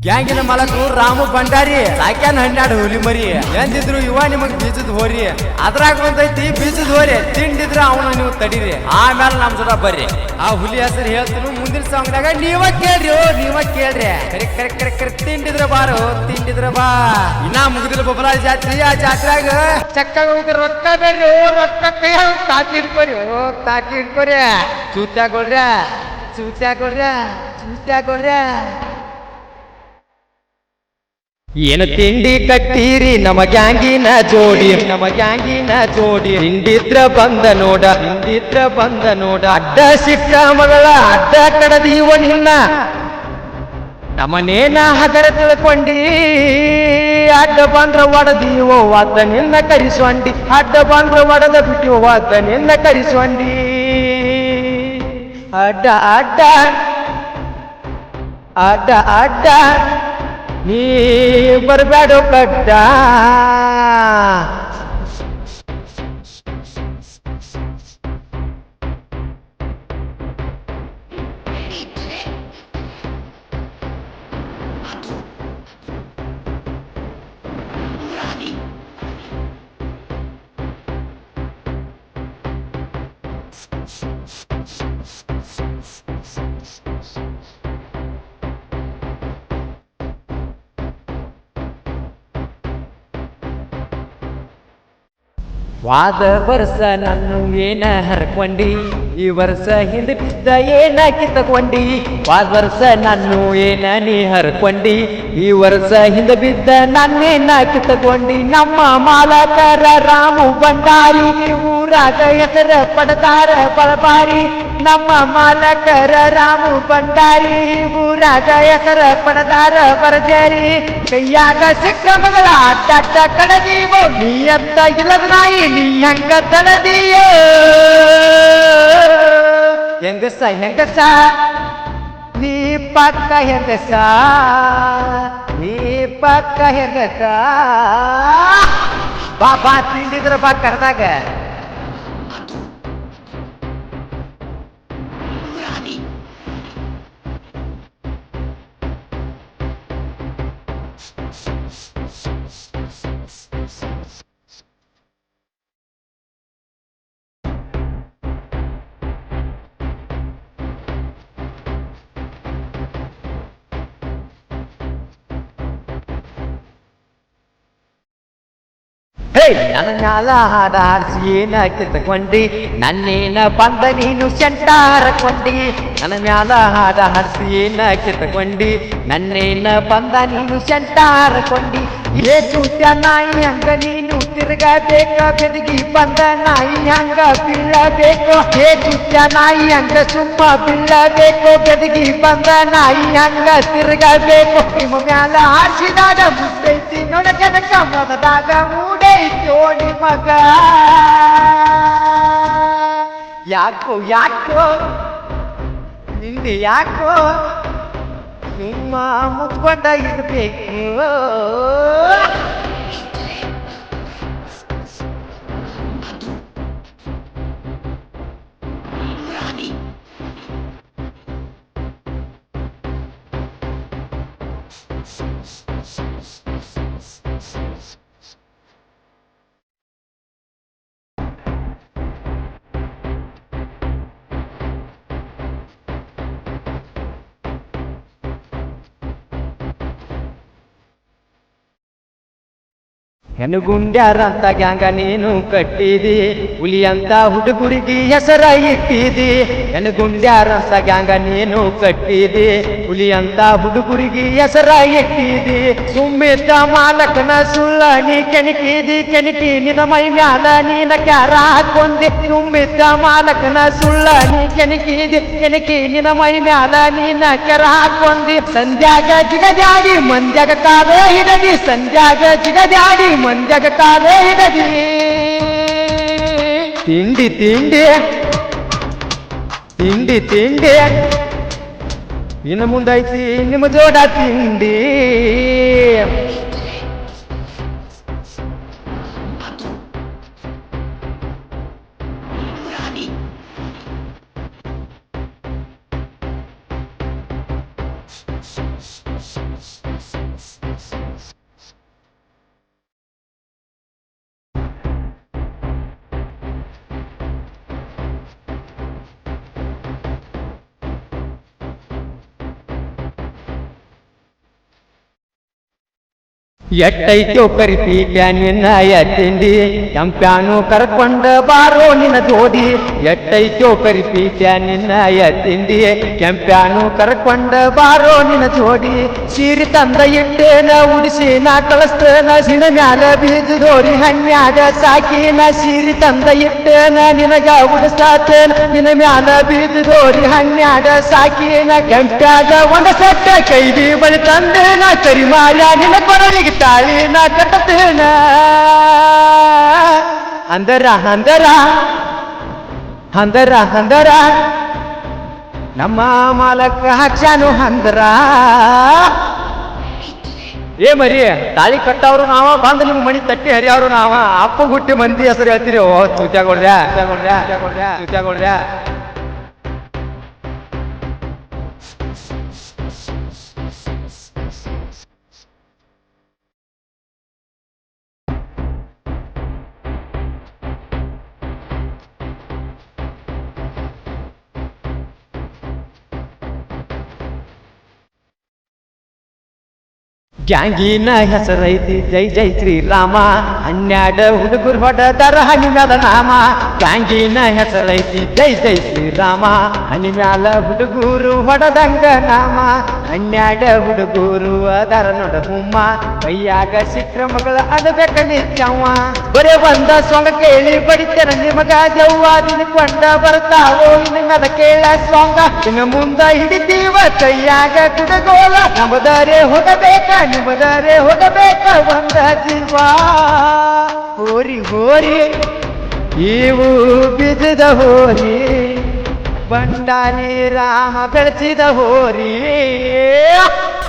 ಗ್ಯಾಂಗಿನ ಮಾಲಕರು ರಾಮು ಭಂಡಾರಿ ಸಾಕ್ಯಾನ 12 ಹುಲಿ ಮರಿ ಎಂದಿದ್ರು ಇವ ನಿಮಗ್ ಬೀಜದ ಹೋರಿ ಅದ್ರಾಗ ಬಂದೈತಿ ಬೀಜದ ಹೋರಿ ತಿಂಡಿದ್ರ ಅವನು ನೀವು ತಡೀರಿ ಆಮೇಲೆ ನಮ್ ಜೊತೆ ಬರ್ರಿ ಆ ಹುಲಿ ಹೆಸರು ಹೇಳ್ತೀನಿ ಮುಂದಿನ ಸಾಂಗ್ನಾಗ ನೀವ ಕೇಳ್ರಿ ಕರೆ ಕರೆ ಕರೆ ಕರೆ ತಿಂಡಿದ್ರ ಬಾರು ತಿಂಡಿದ್ರ ಬಾ ಇನ್ನ ಮುಗಿದಿಲ್ಲ ಬೊಬ್ಬಲಾಳ ಜಾತ್ರಿ ಆ ಜಾತ್ರೆಯಾಗ ಚಕ್ಕ ರೊಕ್ಕ ಬೇಡ್ರಿ ರೊಕ್ಕ ಕೈ ತಾಕಿ ಇಟ್ಕೊರಿ ಚೂತ್ಯಾಗೊಳ್ರ ಏನು ತಿಂಡಿ ಕಟ್ಟೀರಿ ನಮ್ಮ ಗ್ಯಾಂಗಿನ ಜೋಡಿ ಹಿಂದಿದ್ರ ಬಂದ ನೋಡ ಅಡ್ಡ ಸಿಕ್ಕ ಮಗಳ ಅಡ್ಡ ಕಡದೀವ ನಿನ್ನ ನಮ್ಮನೇನ ಹಗರ ತಿಳ್ಕೊಂಡಿ ಅಡ್ಡ ಬಂದ್ರ ಒಡದೀವೋ ಅದ ನಿನ್ನ ಕರಿಸೊಂಡಿ ಅಡ್ಡ ಬಂದ್ರ ಒಡದ ಬಿಟ್ಟಿವೋ ಅದ ನಿನ್ನ ಕರಿಸೊಂಡಿ ಅಡ್ಡ ಅಡ್ಡ ಅಡ್ಡ ಅಡ್ಡ ನೀ ಬರಬೇಡ ಕಡ್ಡ ವಾದ ವರ್ಷ ನಾನು ಏನ ಹರ್ಕೊಂಡಿ ಈ ವರ್ಷ ಹಿಂದೆ ಬಿದ್ದ ಏನ ಕಿತ್ತಕೊಂಡಿ ವಾದ ವರ್ಷ ನಾನು ಏನ ನೀ ಹರ್ಕೊಂಡಿ ಈ ವರ್ಷ ಹಿಂದೆ ಬಿದ್ದ ನನ್ನೇನ ಕಿತ್ತಕೊಂಡಿ ನಮ್ಮ ಮಾಲಕರ ರಾಮು ಭಂಡಾರಿ ಊರಾಗ ಹೆಸರ ಪಡತಾರ ಬಲಬಾರಿ ನಮ್ಮ ಮಾಲಕರ ರಾಮು ಭಂಡಾರಿ ಊರಾಗ ಹೆಸರ ಪಡತಾರ ಬರಜಾರಿ ಕೈಯಾಗ ಸಿಕ್ಕ ಮಗಳ ಅಡ್ಡ ಕಡದೀವೋ ನೀ ಅಂತ ಇಲ್ಲದ ನಾಯಿ ನೀ ಹೆಂಗ ತಡದೀಯೋ ಹೆಂಗಸ ನೀ ಪಕ್ಕ ಹೆಂಗಸ ಬಾ ತಿಂಡಿದ್ರ ಬಾ ಕರ್ದಾಗ ನನ್ನ ಮ್ಯಾಲ ಹಾಡ ಹಾಡಿಸಿ ಏನ ಕಿತ್ತಕೊಂಡಿ ನನ್ನೇನ ಬಂದ ನೀನು ಸೆಂಟಾರಕೊಂಡಿ ನನ್ನ ಮ್ಯಾಲ ಹಾಡ ಹಾಡಿಸಿ ಏನ ಕಿತ್ತಕೊಂಡಿ ನನ್ನೇನ ಬಂದ ನೀನು ಸೆಂಟಾರಕೊಂಡಿ ಏ ಚೂತ್ಯ ನಾಯಿ ಹಂಗ ನೀನು ತಿರುಗಬೇಕ ಬೆದಗಿ ಬಂದ ನಾಯಿ ಹಂಗ ಬೀಳಬೇಕು ಏ ಚೂತ್ಯ ನಾಯಿ ಹಂಗ ಸುಮ್ಮ ಬೀಳಬೇಕು ಬೆದಗಿ ಬಂದ ನಾಯಿ ಹಂಗ ತಿರುಗಬೇಕು ನಿಮ್ಮ ಮ್ಯಾಲ ಹಾಡಿಸಿದಾಗ ಮುದ್ದೈತಿ ನೋಡ ಜನಕ ಮನದಾಗ ಮೂಡೈತೋ ನಿಮಗ ಯಾಕೋ ನಿಂದೆ ಯಾಕೋ ನಿಮ್ಮ ಮುತ್ಕೊಂಡ ಇರಬೇಕು ಹೆಣ್ಣುಗುಂಡ್ಯಾರಂತ ಗ್ಯಾಂಗ ನೀನು ಕಟ್ಟಿದಿ ಹುಲಿ ಅಂತ ಹುಡುಗುರಿಗೆ ಹೆಸರ ಇಟ್ಟಿದಿ ಹೆಣ್ಣುಗುಂಡ್ಯಾರಂತ ಗ್ಯಾಂಗ ನೀನು ಕಟ್ಟಿದಿ ಹುಲಿ ಅಂತ ಹುಡುಗುರಿಗೆ ಹೆಸರ ಇಟ್ಟಿದಿ ಸುಮ್ಮಿದ್ದ ಮಾಲಕನ ಸುಳ್ಳ ನೀ ಕೆಣಕಿ ನಿನ್ನ ಮೈ ಮ್ಯಾಲ ನೀನ ಕ್ಯಾರ ಹಾಕೊಂದಿ ಸುಮ್ಮಿದ್ದ ಮಾಲಕನ ಸುಳ್ಳ ನೀ ಕೆಣಕಿ ನಿನ್ನ ಮೈ ಮ್ಯಾಲ ನೀನ ಕೆರ ಹಾಕೊಂದಿ ಸಂಧ್ಯಾಗ ಜಿಗದ್ಯಾಡಿ ಮಂದ್ಯಾಗ ಕಾಲ ಹಿಡದಿ ಸಂಧ್ಯಾಗ ಜಿಗದ್ಯಾಡಿ ಮಂದ್ಯಾಗ ಕಾಲ ಹಿಡದಿ ತಿಂಡಿ ಇನ್ನು ಮುಂದೈತಿ ನಿಮ್ಮ ಜೋಡ ತಿಂಡಿ ಎಟ್ಟೈತೋ ಕರಿಪೀಟ್ಯ ನಿನ್ನ ಎತ್ತಿಂಡಿ ಕೆಂಪ್ಯಾನು ಕರ್ಕೊಂಡ ಬಾರೋ ನಿನ್ನ ಜೋಡಿ ಎಟ್ಟೈತೋ ಕರಿಪೀಟ್ಯ ನಿನ್ನ ಎತ್ತಿಂಡಿ ಕೆಂಪ್ಯಾನು ಕರ್ಕೊಂಡ ಬಾರೋ ನಿನ್ನ ಜೋಡಿ ಸೀರಿ ತಂದ ಇಟ್ಟೇನ ಉಡಿಸಿ ನಾ ಕಳಿಸ್ತೇನ ಸಿಣ ಮ್ಯಾಲ ಬೀಜದೋರಿ ಹನ್ಯಾಗ ಸಾಕಿನ ಸೀರಿ ತಂದ ಇಟ್ಟೇನ ನಿನಗ ಉಡಿಸಾತೇನ ನಿನ್ನ ಮ್ಯಾಲ ಬೀಜದೋರಿ ಹನ್ಯಾಗ ಸಾಕಿನ ಕೆಂಪ್ಯಾಗ ಒಂದ ಸಟ್ಟ ಕೈದಿ ಬಳಿ ತಂದೇನ ಕರಿ ಮಾರ್ಯ ನಿನ್ನ ಕೊರಳಿಗೆ ತಾಳಿ ನಾ ಕಟ್ಟತೇನ ಅಂದರ ಅಂದರ ಅಂದರ ಅಂದರ ನಮ್ಮ ಮಾಲಕ ಹಾಕ್ಯಾನು ಅಂದರ ಏ ಮರಿ ತಾಳಿ ಕಟ್ಟವ್ರು ನಾವ ಬಂದು ನಿಮ್ಮ ಮನಿ ತಟ್ಟಿ ಹರಿಯವ್ರು ನಾವ ಅಪ್ಪ ಹುಟ್ಟಿ ಮಂದಿ ಹೆಸರು ಹೇಳ್ತೀರಿ ಓ ತೂತ್ಯಾಗೊಳ್ರ್ಯಾ ತೂತ್ಯಾಗೊಳ್ರ್ಯಾ ಗ್ಯಾಂಗಿನ ಹೆಸರೈತಿ ಜೈ ಜೈ ಶ್ರೀರಾಮ 12 ಹುಡುಗರು ಹೊಡೆದರ ಹನಿ ಮ್ಯಾಲ ನಾಮ ಗ್ಯಾಂಗಿನ ಹೆಸರೈತಿ ಜೈ ಜೈ ಶ್ರೀರಾಮ ಹನಿ ಮ್ಯಾಲ ಹುಡುಗರು ಹೊಡೆದಂಗ ನಾಮ 12 ಹುಡುಗರು ಅದರ ನೋಡ ಹುಮ್ಮ ಕೈಯಾಗ ಸಿಕ್ರ ಮಗಳ ಅದ ಬೇಕ ನಿಚ್ಚವ ಬರೇ ಒಂದ ಸೊಂಗ ಕೇಳಿ ಬಡಿತಾರ ನಿಮಗ ದೆವ್ವ ದಿನಕೊಂಡ ಬರ್ತಾವೋ ಇನ್ನು ಮ್ಯಾಲ ಕೇಳ ಸೊಂಗ ಇನ್ನು ಮುಂದ ಹಿಡಿತೀವ ಕೈಯಾಗ ಕುಡಗೋಲ ನಮದರೆ ಹೋಗಬೇಕ ನಿಮದರೆ ಹೋಗಬೇಕ ಒಂದ ಜೀವ ಹೋರಿ ಹೋರಿ ಇವು ಬಿದ್ದದ ಹೋರಿ ಬಂಡಾರಿ ರಾಮ ಬೆಳೆಸಿದ ಹೋರಿ